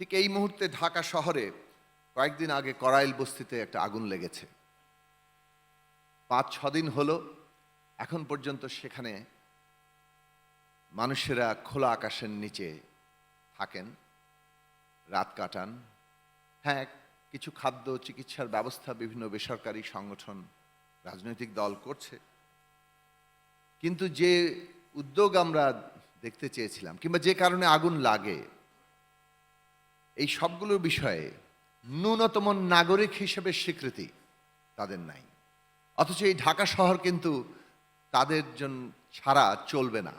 ঠিক এই মুহূর্তে ঢাকা শহরে কয়েকদিন আগে করাইল বস্তিতে একটা আগুন লেগেছে। ৫-৬ দিন হলো এখন পর্যন্ত সেখানে মানুষেরা খোলা আকাশের নিচে থাকেন, রাত কাটান। হ্যাঁ, কিছু খাদ্য চিকিৎসার ব্যবস্থা বিভিন্ন বেসরকারি সংগঠন, রাজনৈতিক দল করছে, কিন্তু যে উদ্যোগ আমরা দেখতে চেয়েছিলাম কিংবা যে কারণে আগুন লাগে, এই সবগুলোর বিষয়ে ন্যূনতম নাগরিক হিসেবে স্বীকৃতি তাদের নাই। অথচ এই ঢাকা শহর কিন্তু তাদের জন্য ছাড়া চলবে না।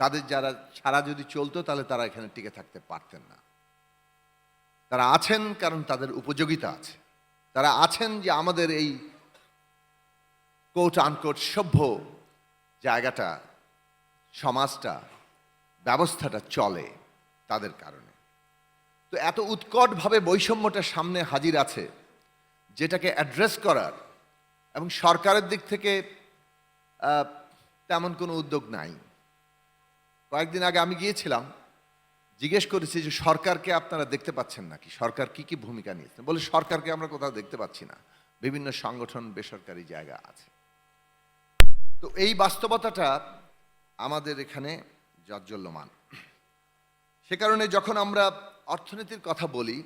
তাদের যারা ছাড়া যদি চলতো তাহলে তারা এখানে টিকে থাকতে পারতেন না। তারা আছেন কারণ তাদের উপযোগিতা আছে। তারা আছেন যে আমাদের এই কোট আনকোট সভ্য জায়গাটা, সমাজটা, ব্যবস্থাটা চলে তাদের কারণে। তো এত উৎকটভাবে বৈষম্যটা সামনে হাজির আছে, যেটাকে অ্যাড্রেস করার এবং সরকারের দিক থেকে তেমন কোনো উদ্যোগ নাই। কয়েকদিন আগে আমি গিয়েছিলাম, জিজ্ঞেস করেছি যে সরকারকে আপনারা দেখতে পাচ্ছেন নাকি, সরকার কি কি ভূমিকা নিয়েছেন। বলে সরকারকে আমরা কোথাও দেখতে পাচ্ছি না, বিভিন্ন সংগঠন বেসরকারি জায়গা আছে। তো এই বাস্তবতাটা আমাদের এখানে জাজ্বল্যমান। সে কারণে যখন আমরা অর্থনীতির কথা বলি,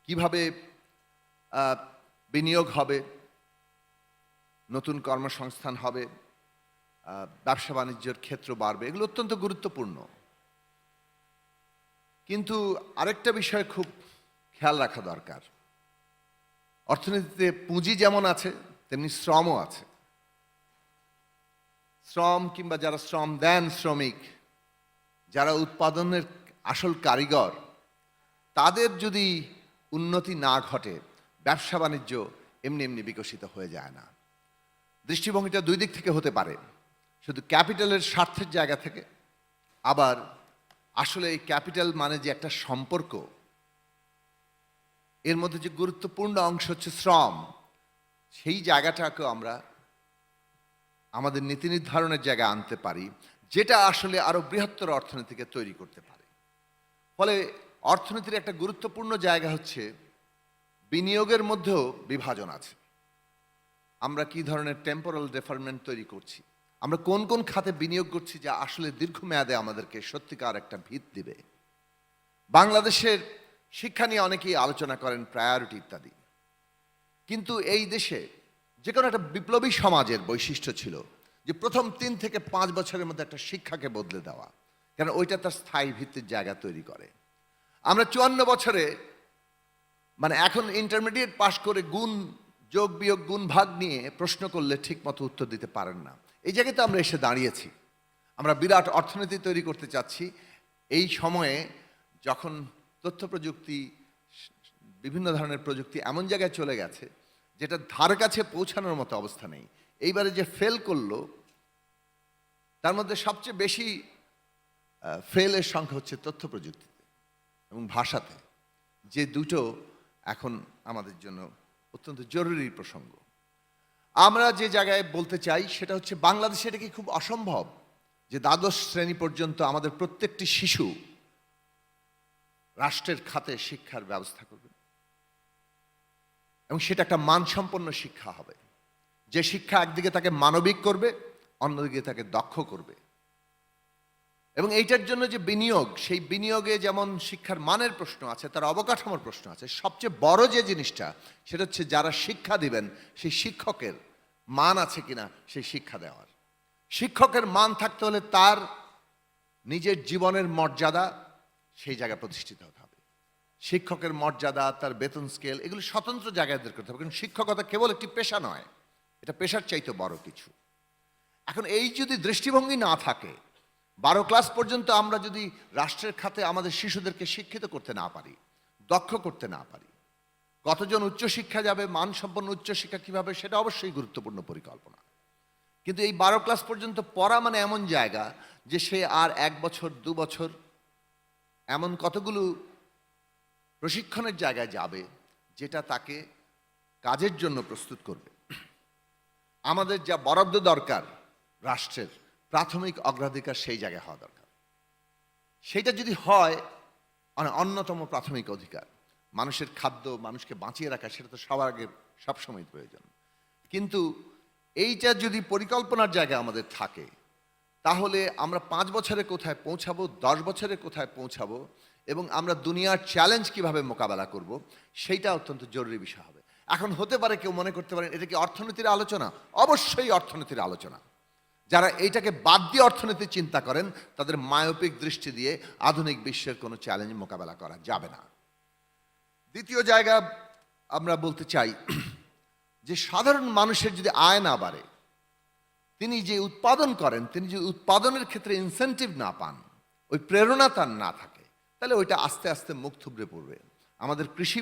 কিভাবে বিনিয়োগ হবে, নতুন কর্মসংস্থান হবে, ব্যবসা বাণিজ্যের ক্ষেত্র বাড়বে, এগুলো অত্যন্ত গুরুত্বপূর্ণ। কিন্তু আরেকটা বিষয় খুব খেয়াল রাখা দরকার। অর্থনীতিতে পুঁজি যেমন আছে তেমনি শ্রমও আছে। শ্রম কিংবা যারা শ্রম দেন, শ্রমিক, যারা উৎপাদনের আসল কারিগর, তাদের যদি উন্নতি না ঘটে, ব্যবসা বাণিজ্য এমনি এমনি বিকশিত হয়ে যায় না। দৃষ্টিভঙ্গিটা দুই দিক থেকে হতে পারে, শুধু ক্যাপিটালের স্বার্থের জায়গা থেকে, আবার আসলে এই ক্যাপিটাল মানে যে একটা সম্পর্ক, এর মধ্যে যে গুরুত্বপূর্ণ অংশ হচ্ছে শ্রম, সেই জায়গাটাকেও আমরা আমাদের নীতি নির্ধারণের জায়গায় আনতে পারি, যেটা আসলে আরো বৃহত্তর অর্থনীতিকে তৈরি করতে পারে। ফলে অর্থনীতির একটা গুরুত্বপূর্ণ জায়গা হচ্ছে বিনিয়োগের মধ্যেও বিভাজন আছে। আমরা কি ধরনের টেম্পোরাল ডেফারমেন্ট তৈরি করছি, আমরা কোন কোন খাতে বিনিয়োগ করছি যা আসলে দীর্ঘমেয়াদে আমাদেরকে সত্যিকার একটা ভিত দিবে। বাংলাদেশের শিক্ষা নিয়ে অনেকেই আলোচনা করেন, প্রায়োরিটি ইত্যাদি, কিন্তু এই দেশে যে কোনো একটা বিপ্লবী সমাজের বৈশিষ্ট্য ছিল যে প্রথম 3 থেকে 5 বছরের মধ্যে একটা শিক্ষাকে বদলে দেওয়া, কারণ ওইটা তার স্থায়ী ভিত্তির জায়গা তৈরি করে। আমরা 54 বছরে, মানে এখন ইন্টারমিডিয়েট পাশ করে গুণ যোগ বিয়োগ গুণ ভাগ নিয়ে প্রশ্ন করলে ঠিক মতো উত্তর দিতে পারেন না। এই জায়গায় তো আমরা এসে দাঁড়িয়েছি। আমরা বিরাট অর্থনীতি তৈরি করতে চাচ্ছি এই সময়ে, যখন তথ্য প্রযুক্তি, বিভিন্ন ধরনের প্রযুক্তি এমন জায়গায় চলে গেছে যেটা ধার কাছে পৌঁছানোর মতো অবস্থা নেই। এইবারে যে ফেল করলো, তার মধ্যে সবচেয়ে বেশি ফেলের সংখ্যা হচ্ছে তথ্য প্রযুক্তিতে এবং ভাষাতে, যে দুটো এখন আমাদের জন্য অত্যন্ত জরুরি প্রসঙ্গ। আমরা যে জায়গায় বলতে চাই সেটা হচ্ছে, বাংলাদেশে এটা কি খুব অসম্ভব যে দ্বাদশ শ্রেণী পর্যন্ত আমাদের প্রত্যেকটি শিশু রাষ্ট্রের খাতে শিক্ষার ব্যবস্থা করবে এবং সেটা একটা মানসম্পন্ন শিক্ষা হবে, যে শিক্ষা একদিকে তাকে মানবিক করবে, অন্যদিকে তাকে দক্ষ করবে। এবং এইটার জন্য যে বিনিয়োগ, সেই বিনিয়োগে যেমন শিক্ষার মানের প্রশ্ন আছে, তার অবকাঠামোর প্রশ্ন আছে, সবচেয়ে বড় যে জিনিসটা সেটা হচ্ছে যারা শিক্ষা দিবেন সেই শিক্ষকের মান আছে কিনা সেই শিক্ষা দেওয়ার। শিক্ষকের মান থাকতে হলে তার নিজের জীবনের মর্যাদা সেই জায়গায় প্রতিষ্ঠিত হতে হবে। শিক্ষকের মর্যাদা, তার বেতন স্কেল, এগুলো স্বতন্ত্র জায়গায় বের করতে হবে, কারণ শিক্ষকতা কেবল একটি পেশা নয়, এটা পেশার চাইতে বড় কিছু। এখন এই যদি দৃষ্টিভঙ্গি না থাকে, 12 ক্লাস পর্যন্ত আমরা যদি রাষ্ট্রের খাতে আমাদের শিশুদেরকে শিক্ষিত করতে না পারি, দক্ষ করতে না পারি, কতজন উচ্চশিক্ষা যাবে, মানসম্পন্ন উচ্চশিক্ষা কীভাবে, সেটা অবশ্যই গুরুত্বপূর্ণ পরিকল্পনা। কিন্তু এই 12 ক্লাস পর্যন্ত পড়া মানে এমন জায়গা যে সে আর 1 বছর 2 বছর এমন কতগুলো প্রশিক্ষণের জায়গায় যাবে যেটা তাকে কাজের জন্য প্রস্তুত করবে। আমাদের যা বরাদ্দ দরকার রাষ্ট্রের, প্রাথমিক অগ্রাধিকার সেই জায়গায় হওয়া দরকার। সেটা যদি হয়, অন্যতম প্রাথমিক অধিকার। মানুষের খাদ্য, মানুষকে বাঁচিয়ে রাখা, সেটা তো সবার আগে সবসময় প্রয়োজন। কিন্তু এইটা যদি পরিকল্পনার জায়গা আমাদের থাকে, তাহলে আমরা 5 বছরে কোথায় পৌঁছাবো, 10 বছরে কোথায় পৌঁছাবো, এবং আমরা দুনিয়ার চ্যালেঞ্জ কিভাবে মোকাবেলা করব, সেইটা অত্যন্ত জরুরি বিষয় হবে। এখন হতে পারে কেউ মনে করতে পারেন এটা কি অর্থনীতির আলোচনা? অবশ্যই অর্থনীতির আলোচনা। যারা এইটাকে বাদ দিয়ে অর্থনীতি চিন্তা করেন, তাদের মায়োপিক দৃষ্টি দিয়ে আধুনিক বিশ্বের কোনো চ্যালেঞ্জ মোকাবেলা করা যাবে না। দ্বিতীয় জায়গা আমরা বলতে চাই যে সাধারণ মানুষের যদি আয় না বাড়ে, তিনি যে উৎপাদন করেন, তিনি যদি উৎপাদনের ক্ষেত্রে ইনসেন্টিভ না পান, ওই প্রেরণা তার না থাকে, তাহলে ওইটা আস্তে আস্তে মুখ থুবড়ে পড়বে। আমাদের কৃষি